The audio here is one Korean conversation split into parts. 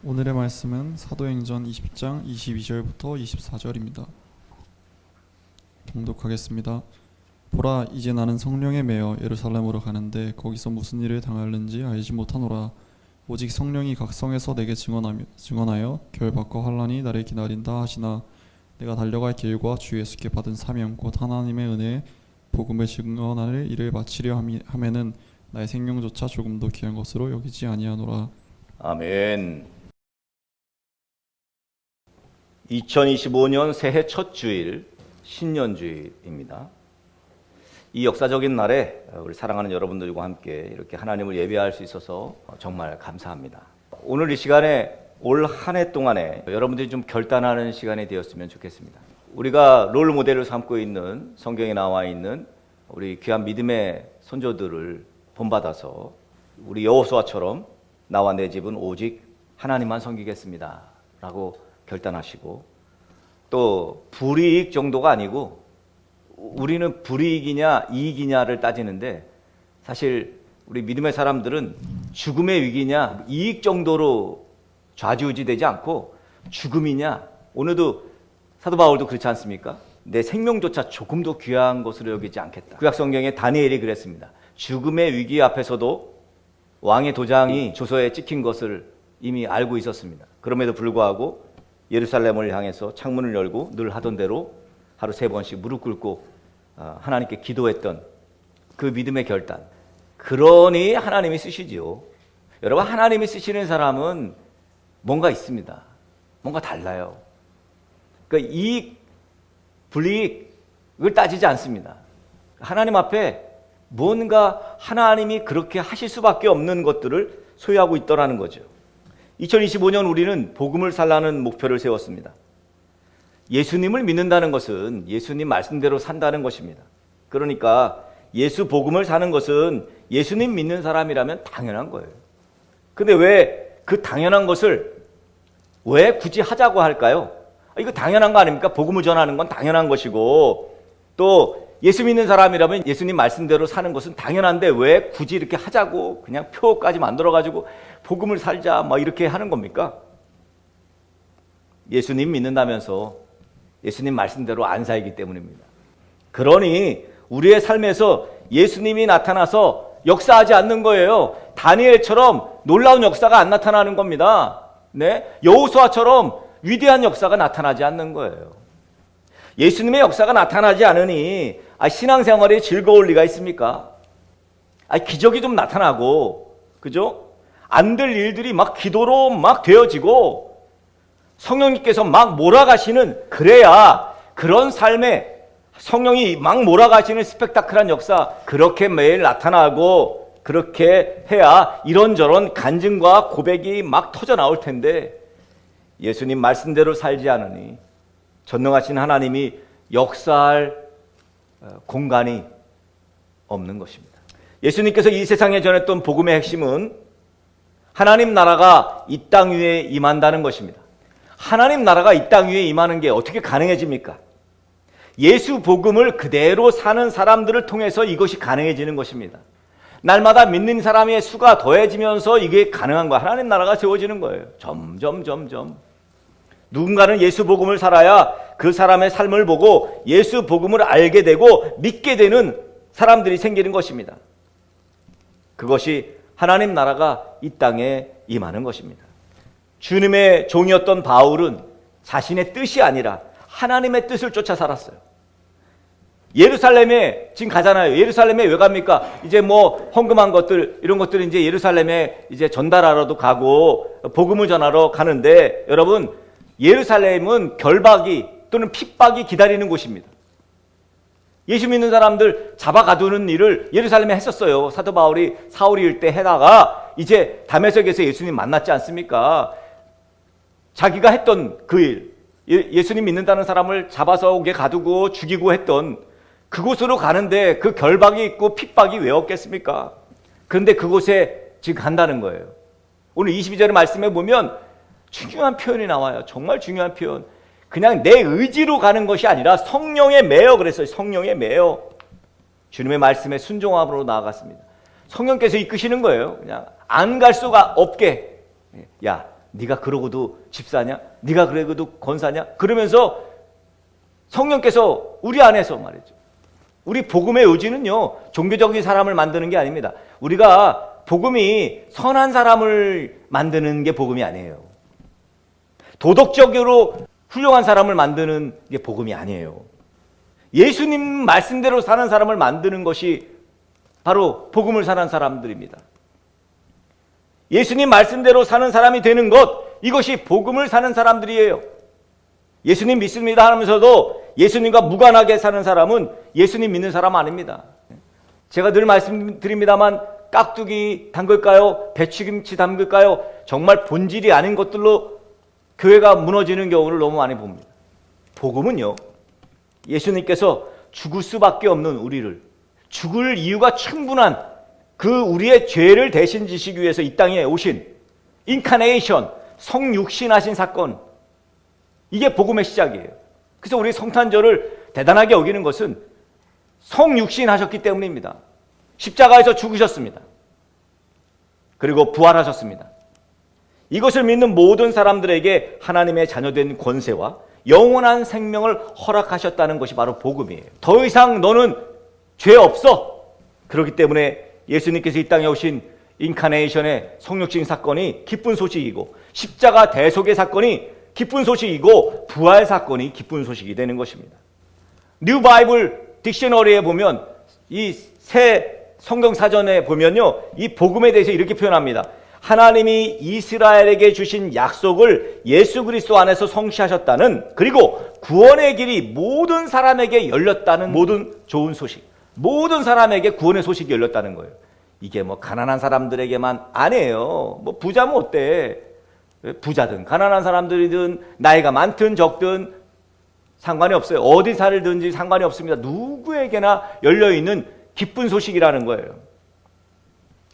오늘의 말씀은 사도행전 20장 22절부터 24절입니다. 봉독하겠습니다. 보라, 이제 나는 성령에 매여 예루살렘으로 가는데 거기서 무슨 일을 당하는지 알지 못하노라. 오직 성령이 각 성에서 내게 증언하여 결박과 환난이 나를 기다린다 하시나 내가 달려갈 길과 주 예수께 받은 사명 곧 하나님의 은혜에 복음을 증언할 일을 마치려 하면은 나의 생명조차 조금도 귀한 것으로 여기지 아니하노라. 아멘. 2025년 새해 첫 주일 신년주일입니다. 이 역사적인 날에 우리 사랑하는 여러분들과 함께 이렇게 하나님을 예배할 수 있어서 정말 감사합니다. 오늘 이 시간에 올 한 해 동안에 여러분들이 좀 결단하는 시간이 되었으면 좋겠습니다. 우리가 롤 모델을 삼고 있는 성경에 나와 있는 우리 귀한 믿음의 선조들을 본받아서 우리 여호수아처럼 나와 내 집은 오직 하나님만 섬기겠습니다 라고 결단하시고, 또 불이익 정도가 아니고 우리는 불이익이냐 이익이냐를 따지는데, 사실 우리 믿음의 사람들은 죽음의 위기냐 이익 정도로 좌지우지되지 않고 죽음이냐, 오늘도 사도 바울도 그렇지 않습니까? 내 생명조차 조금도 귀한 것으로 여기지 않겠다. 구약성경에 다니엘이 그랬습니다. 죽음의 위기 앞에서도 왕의 도장이 조서에 찍힌 것을 이미 알고 있었습니다. 그럼에도 불구하고 예루살렘을 향해서 창문을 열고 늘 하던 대로 하루 3번씩 무릎 꿇고 하나님께 기도했던 그 믿음의 결단. 그러니 하나님이 쓰시지요. 여러분, 하나님이 쓰시는 사람은 뭔가 있습니다. 뭔가 달라요. 그러니까 이익, 불이익을 따지지 않습니다. 하나님 앞에 뭔가 하나님이 그렇게 하실 수밖에 없는 것들을 소유하고 있더라는 거죠. 2025년 우리는 복음을 살라는 목표를 세웠습니다. 예수님을 믿는다는 것은 예수님 말씀대로 산다는 것입니다. 그러니까 예수 복음을 사는 것은 예수님 믿는 사람이라면 당연한 거예요. 근데 왜 그 당연한 것을 왜 굳이 하자고 할까요? 이거 당연한 거 아닙니까? 복음을 전하는 건 당연한 것이고, 또 예수 믿는 사람이라면 예수님 말씀대로 사는 것은 당연한데 왜 굳이 이렇게 하자고 그냥 표까지 만들어가지고 복음을 살자 막 이렇게 하는 겁니까? 예수님 믿는다면서 예수님 말씀대로 안 살기 때문입니다. 그러니 우리의 삶에서 예수님이 나타나서 역사하지 않는 거예요. 다니엘처럼 놀라운 역사가 안 나타나는 겁니다. 네? 여호수아처럼 위대한 역사가 나타나지 않는 거예요. 예수님의 역사가 나타나지 않으니 신앙생활이 즐거울 리가 있습니까? 기적이 좀 나타나고, 그죠? 안 될 일들이 막 기도로 막 되어지고 성령님께서 막 몰아가시는, 그래야 그런 삶에 성령이 막 몰아가시는 스펙타클한 역사, 그렇게 매일 나타나고 그렇게 해야 이런저런 간증과 고백이 막 터져 나올 텐데, 예수님 말씀대로 살지 않으니 전능하신 하나님이 역사할 공간이 없는 것입니다. 예수님께서 이 세상에 전했던 복음의 핵심은 하나님 나라가 이 땅 위에 임한다는 것입니다. 하나님 나라가 이 땅 위에 임하는 게 어떻게 가능해집니까? 예수 복음을 그대로 사는 사람들을 통해서 이것이 가능해지는 것입니다. 날마다 믿는 사람의 수가 더해지면서 이게 가능한 거예요. 하나님 나라가 세워지는 거예요. 점점. 누군가는 예수 복음을 살아야 그 사람의 삶을 보고 예수 복음을 알게 되고 믿게 되는 사람들이 생기는 것입니다. 그것이 하나님 나라가 이 땅에 임하는 것입니다. 주님의 종이었던 바울은 자신의 뜻이 아니라 하나님의 뜻을 쫓아 살았어요. 예루살렘에 지금 가잖아요. 예루살렘에 왜 갑니까? 이제 뭐 헌금한 것들, 이런 것들은 이제 예루살렘에 이제 전달하러도 가고 복음을 전하러 가는데, 여러분, 예루살렘은 결박이 또는 핍박이 기다리는 곳입니다. 예수 믿는 사람들 잡아가두는 일을 예루살렘에 했었어요. 사도 바울이 사울일 때 해다가 이제 다메섹에서 예수님 만났지 않습니까? 자기가 했던 그 일, 예수님 믿는다는 사람을 잡아서 오게 가두고 죽이고 했던 그곳으로 가는데 그 결박이 있고 핍박이 왜 없겠습니까? 그런데 그곳에 지금 간다는 거예요. 오늘 22절의 말씀에 보면 중요한 표현이 나와요. 정말 중요한 표현. 그냥 내 의지로 가는 것이 아니라 성령에 매여 그랬어요. 성령에 매여. 주님의 말씀에 순종함으로 나아갔습니다. 성령께서 이끄시는 거예요. 그냥 안 갈 수가 없게. 야, 네가 그러고도 집사냐? 네가 그러고도 권사냐? 그러면서 성령께서 우리 안에서 말이죠. 우리 복음의 의지는요, 종교적인 사람을 만드는 게 아닙니다. 우리가 복음이 선한 사람을 만드는 게 복음이 아니에요. 도덕적으로 훌륭한 사람을 만드는 게 복음이 아니에요. 예수님 말씀대로 사는 사람을 만드는 것이 바로 복음을 사는 사람들입니다. 예수님 말씀대로 사는 사람이 되는 것, 이것이 복음을 사는 사람들이에요. 예수님 믿습니다 하면서도 예수님과 무관하게 사는 사람은 예수님 믿는 사람 아닙니다. 제가 늘 말씀드립니다만 깍두기 담글까요? 배추김치 담글까요? 정말 본질이 아닌 것들로 교회가 무너지는 경우를 너무 많이 봅니다. 복음은요, 예수님께서 죽을 수밖에 없는 우리를, 죽을 이유가 충분한 그 우리의 죄를 대신 지시기 위해서 이 땅에 오신 인카네이션, 성육신하신 사건, 이게 복음의 시작이에요. 그래서 우리 성탄절을 대단하게 여기는 것은 성육신하셨기 때문입니다. 십자가에서 죽으셨습니다. 그리고 부활하셨습니다. 이것을 믿는 모든 사람들에게 하나님의 자녀된 권세와 영원한 생명을 허락하셨다는 것이 바로 복음이에요. 더 이상 너는 죄 없어. 그렇기 때문에 예수님께서 이 땅에 오신 인카네이션의 성육신 사건이 기쁜 소식이고, 십자가 대속의 사건이 기쁜 소식이고, 부활 사건이 기쁜 소식이 되는 것입니다. 뉴 바이블 딕셔너리에 보면, 이 새 성경 사전에 보면요, 이 복음에 대해서 이렇게 표현합니다. 하나님이 이스라엘에게 주신 약속을 예수 그리스도 안에서 성취하셨다는, 그리고 구원의 길이 모든 사람에게 열렸다는 모든 좋은 소식, 모든 사람에게 구원의 소식이 열렸다는 거예요. 이게 뭐 가난한 사람들에게만 아니에요. 뭐 부자면 어때? 부자든 가난한 사람들이든 나이가 많든 적든 상관이 없어요. 어디 살든지 상관이 없습니다. 누구에게나 열려있는 기쁜 소식이라는 거예요.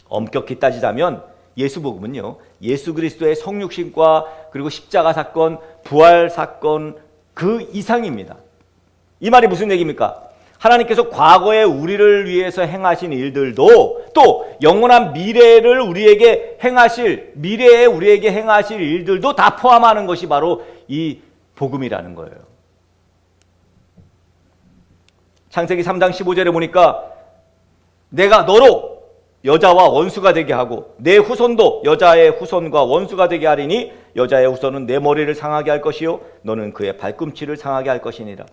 엄격히 따지자면 예수 복음은요, 예수 그리스도의 성육신과 그리고 십자가 사건, 부활 사건 그 이상입니다. 이 말이 무슨 얘기입니까? 하나님께서 과거에 우리를 위해서 행하신 일들도, 또 영원한 미래를 우리에게 행하실, 미래에 우리에게 행하실 일들도 다 포함하는 것이 바로 이 복음이라는 거예요. 창세기 3장 15절에 보니까 내가 너로 여자와 원수가 되게 하고 내 후손도 여자의 후손과 원수가 되게 하리니 여자의 후손은 내 머리를 상하게 할 것이요 너는 그의 발꿈치를 상하게 할 것이니라.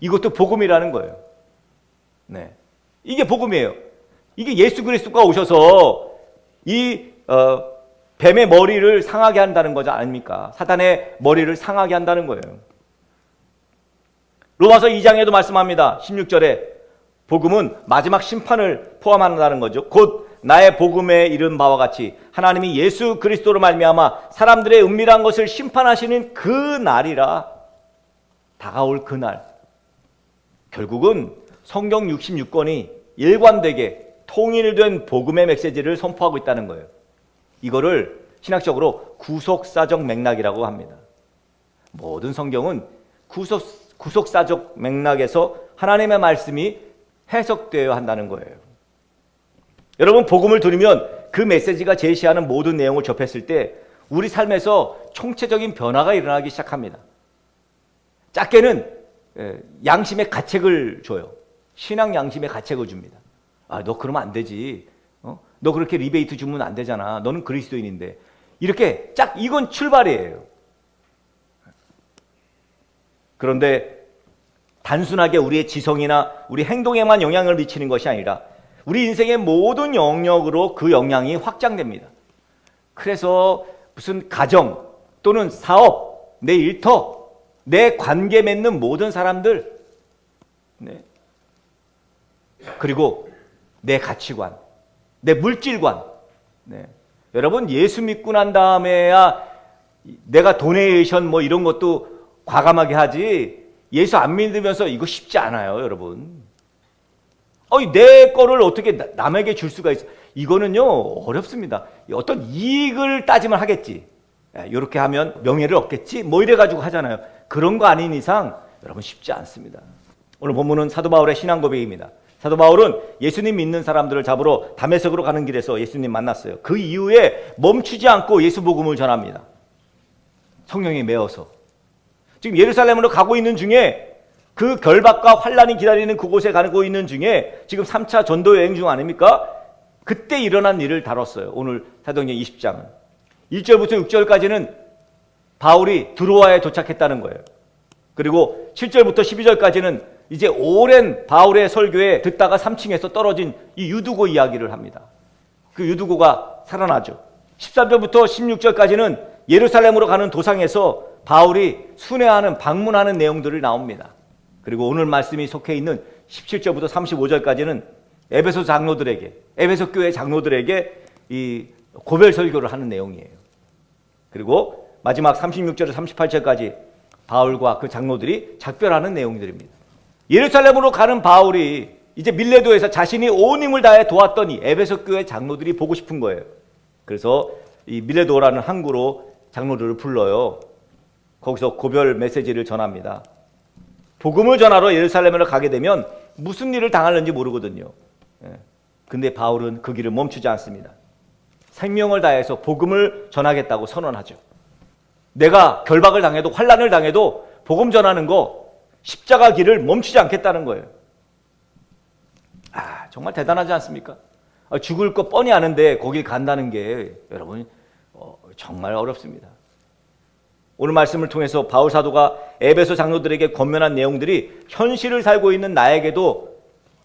이것도 복음이라는 거예요. 네, 이게 복음이에요. 이게 예수 그리스도가 오셔서 이 뱀의 머리를 상하게 한다는 거지 아닙니까? 사탄의 머리를 상하게 한다는 거예요. 로마서 2장에도 말씀합니다. 16절에 복음은 마지막 심판을 포함한다는 거죠. 곧 나의 복음에 이른 바와 같이 하나님이 예수 그리스도로 말미암아 사람들의 은밀한 것을 심판하시는 그 날이라. 다가올 그 날. 결국은 성경 66권이 일관되게 통일된 복음의 메시지를 선포하고 있다는 거예요. 이거를 신학적으로 구속사적 맥락이라고 합니다. 모든 성경은 구속사적 맥락에서 하나님의 말씀이 해석되어야 한다는 거예요. 여러분, 복음을 들으면 그 메시지가 제시하는 모든 내용을 접했을 때 우리 삶에서 총체적인 변화가 일어나기 시작합니다. 작게는 양심의 가책을 줘요. 신앙 양심의 가책을 줍니다. 아, 너 그러면 안 되지. 너 그렇게 리베이트 주면 안 되잖아. 너는 그리스도인인데. 이렇게 짝 이건 출발이에요. 그런데 단순하게 우리의 지성이나 우리 행동에만 영향을 미치는 것이 아니라 우리 인생의 모든 영역으로 그 영향이 확장됩니다. 그래서 무슨 가정 또는 사업, 내 일터, 내 관계 맺는 모든 사람들, 네. 그리고 내 가치관, 내 물질관. 네. 여러분, 예수 믿고 난 다음에야 내가 도네이션 뭐 이런 것도 과감하게 하지, 예수 안 믿으면서 이거 쉽지 않아요, 여러분. 내 거를 어떻게 남에게 줄 수가 있어? 이거는요, 어렵습니다. 어떤 이익을 따지면 하겠지. 이렇게 하면 명예를 얻겠지? 뭐 이래가지고 하잖아요. 그런 거 아닌 이상 여러분 쉽지 않습니다. 오늘 본문은 사도 바울의 신앙 고백입니다. 사도 바울은 예수님 믿는 사람들을 잡으러 다메섹으로 가는 길에서 예수님 만났어요. 그 이후에 멈추지 않고 예수 복음을 전합니다. 성령에 매어서. 지금 예루살렘으로 가고 있는 중에 그 결박과 환란이 기다리는 그곳에 가고 있는 중에 지금 3차 전도 여행 중 아닙니까? 그때 일어난 일을 다뤘어요. 오늘 사도행전 20장은. 1절부터 6절까지는 바울이 드로아에 도착했다는 거예요. 그리고 7절부터 12절까지는 이제 오랜 바울의 설교에 듣다가 3층에서 떨어진 이 유두고 이야기를 합니다. 그 유두고가 살아나죠. 13절부터 16절까지는 예루살렘으로 가는 도상에서 바울이 순회하는 방문하는 내용들이 나옵니다. 그리고 오늘 말씀이 속해 있는 17절부터 35절까지는 에베소 장로들에게, 에베소 교회 장로들에게 이 고별 설교를 하는 내용이에요. 그리고 마지막 36절에서 38절까지 바울과 그 장로들이 작별하는 내용들입니다. 예루살렘으로 가는 바울이 이제 밀레도에서 자신이 온 힘을 다해 도왔던 이 에베소 교회 장로들이 보고 싶은 거예요. 그래서 이 밀레도라는 항구로 장로들을 불러요. 거기서 고별 메시지를 전합니다. 복음을 전하러 예루살렘으로 가게 되면 무슨 일을 당하는지 모르거든요. 근데 바울은 그 길을 멈추지 않습니다. 생명을 다해서 복음을 전하겠다고 선언하죠. 내가 결박을 당해도 환란을 당해도 복음 전하는 거 십자가 길을 멈추지 않겠다는 거예요. 정말 대단하지 않습니까? 죽을 거 뻔히 아는데 거길 간다는 게 여러분 정말 어렵습니다. 오늘 말씀을 통해서 바울 사도가 에베소 장로들에게 권면한 내용들이 현실을 살고 있는 나에게도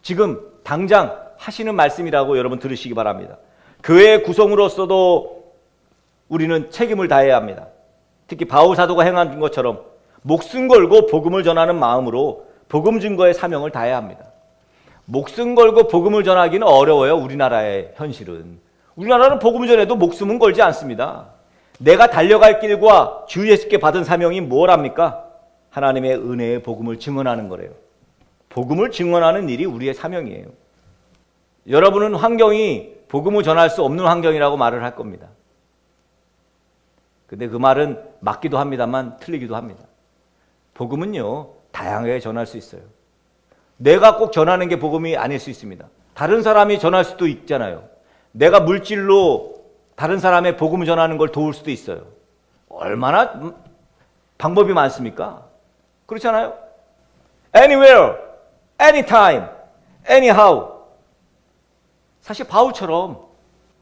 지금 당장 하시는 말씀이라고 여러분 들으시기 바랍니다. 교회의 구성으로서도 우리는 책임을 다해야 합니다. 특히 바울 사도가 행한 것처럼 목숨 걸고 복음을 전하는 마음으로 복음 증거의 사명을 다해야 합니다. 목숨 걸고 복음을 전하기는 어려워요. 우리나라의 현실은. 우리나라는 복음을 전해도 목숨은 걸지 않습니다. 내가 달려갈 길과 주 예수께 받은 사명이 뭐랍니까? 하나님의 은혜의 복음을 증언하는 거래요. 복음을 증언하는 일이 우리의 사명이에요. 여러분은 환경이 복음을 전할 수 없는 환경이라고 말을 할 겁니다. 근데 그 말은 맞기도 합니다만 틀리기도 합니다. 복음은요, 다양하게 전할 수 있어요. 내가 꼭 전하는 게 복음이 아닐 수 있습니다. 다른 사람이 전할 수도 있잖아요. 내가 물질로 다른 사람의 복음을 전하는 걸 도울 수도 있어요. 얼마나 방법이 많습니까? 그렇잖아요? Anywhere, anytime, anyhow. 사실 바울처럼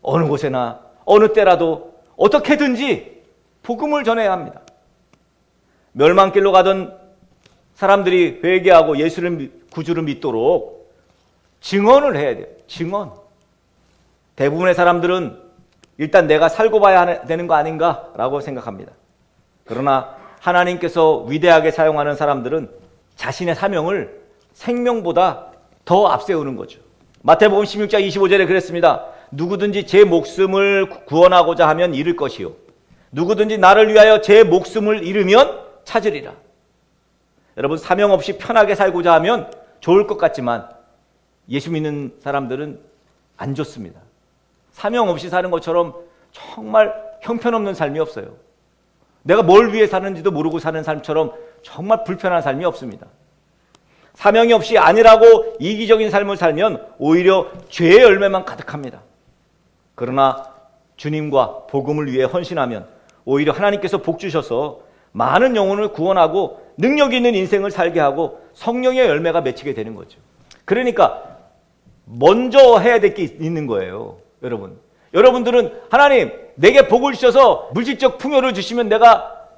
어느 곳에나 어느 때라도 어떻게든지 복음을 전해야 합니다. 멸망길로 가던 사람들이 회개하고 예수를 구주를 믿도록 증언을 해야 돼요. 증언. 대부분의 사람들은 일단 내가 살고 봐야 되는 거 아닌가라고 생각합니다. 그러나 하나님께서 위대하게 사용하는 사람들은 자신의 사명을 생명보다 더 앞세우는 거죠. 마태복음 16장 25절에 그랬습니다. 누구든지 제 목숨을 구원하고자 하면 잃을 것이요. 누구든지 나를 위하여 제 목숨을 잃으면 찾으리라. 여러분, 사명 없이 편하게 살고자 하면 좋을 것 같지만 예수 믿는 사람들은 안 좋습니다. 사명 없이 사는 것처럼 정말 형편없는 삶이 없어요. 내가 뭘 위해 사는지도 모르고 사는 삶처럼 정말 불편한 삶이 없습니다. 사명이 없이 아니라고 이기적인 삶을 살면 오히려 죄의 열매만 가득합니다. 그러나 주님과 복음을 위해 헌신하면 오히려 하나님께서 복 주셔서 많은 영혼을 구원하고 능력 있는 인생을 살게 하고 성령의 열매가 맺히게 되는 거죠. 그러니까 먼저 해야 될 게 있는 거예요. 여러분들은 하나님 내게 복을 주셔서 물질적 풍요를 주시면 내가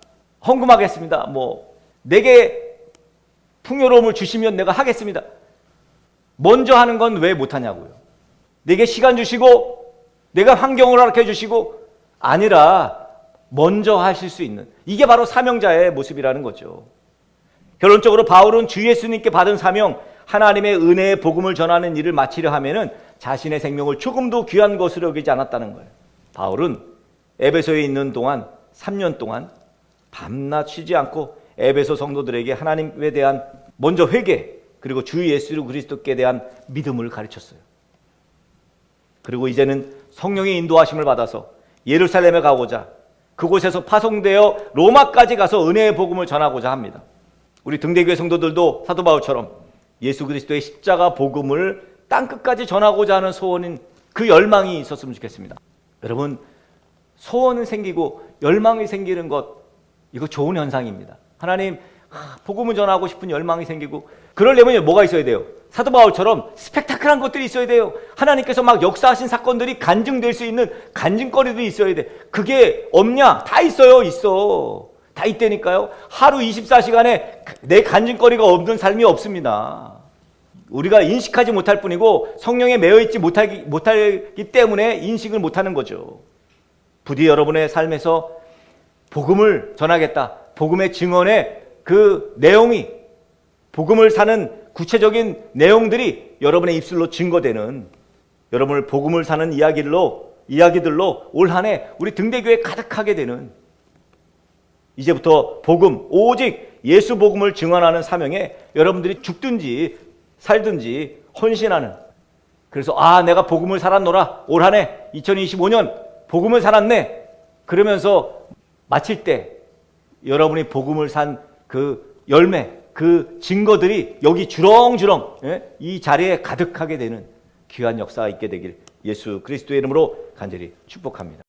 헌금하겠습니다. 내게 풍요로움을 주시면 내가 하겠습니다. 먼저 하는 건 왜 못하냐고요. 내게 시간 주시고 내가 환경을 허락해 주시고 아니라 먼저 하실 수 있는, 이게 바로 사명자의 모습이라는 거죠. 결론적으로 바울은 주 예수님께 받은 사명, 하나님의 은혜의 복음을 전하는 일을 마치려 하면은 자신의 생명을 조금도 귀한 것으로 여기지 않았다는 거예요. 바울은 에베소에 있는 동안 3년 동안 밤낮 쉬지 않고 에베소 성도들에게 하나님에 대한 먼저 회개, 그리고 주 예수 그리스도께 대한 믿음을 가르쳤어요. 그리고 이제는 성령의 인도하심을 받아서 예루살렘에 가고자, 그곳에서 파송되어 로마까지 가서 은혜의 복음을 전하고자 합니다. 우리 등대교회 성도들도 사도 바울처럼 예수 그리스도의 십자가 복음을 땅끝까지 전하고자 하는 소원인 그 열망이 있었으면 좋겠습니다. 여러분, 소원은 생기고 열망이 생기는 것, 이거 좋은 현상입니다. 하나님, 복음을 전하고 싶은 열망이 생기고, 그러려면 뭐가 있어야 돼요? 사도 바울처럼 스펙타클한 것들이 있어야 돼요. 하나님께서 막 역사하신 사건들이 간증될 수 있는 간증거리도 있어야 돼. 그게 없냐? 다 있어요. 있어. 다 있다니까요. 하루 24시간에 내 간증거리가 없는 삶이 없습니다. 우리가 인식하지 못할 뿐이고 성령에 매여있지 못하기 때문에 인식을 못하는 거죠. 부디 여러분의 삶에서 복음을 전하겠다. 복음의 증언의 그 내용이, 복음을 사는 구체적인 내용들이 여러분의 입술로 증거되는, 여러분을 복음을 사는 이야기들로 올 한 해 우리 등대교회 가득하게 되는, 이제부터 복음, 오직 예수 복음을 증언하는 사명에 여러분들이 죽든지 살든지 헌신하는, 그래서 내가 복음을 살았노라, 올 한 해 2025년 복음을 살았네, 그러면서 마칠 때 여러분이 복음을 산 그 열매, 그 증거들이 여기 주렁주렁 이 자리에 가득하게 되는 귀한 역사가 있게 되길 예수 그리스도의 이름으로 간절히 축복합니다.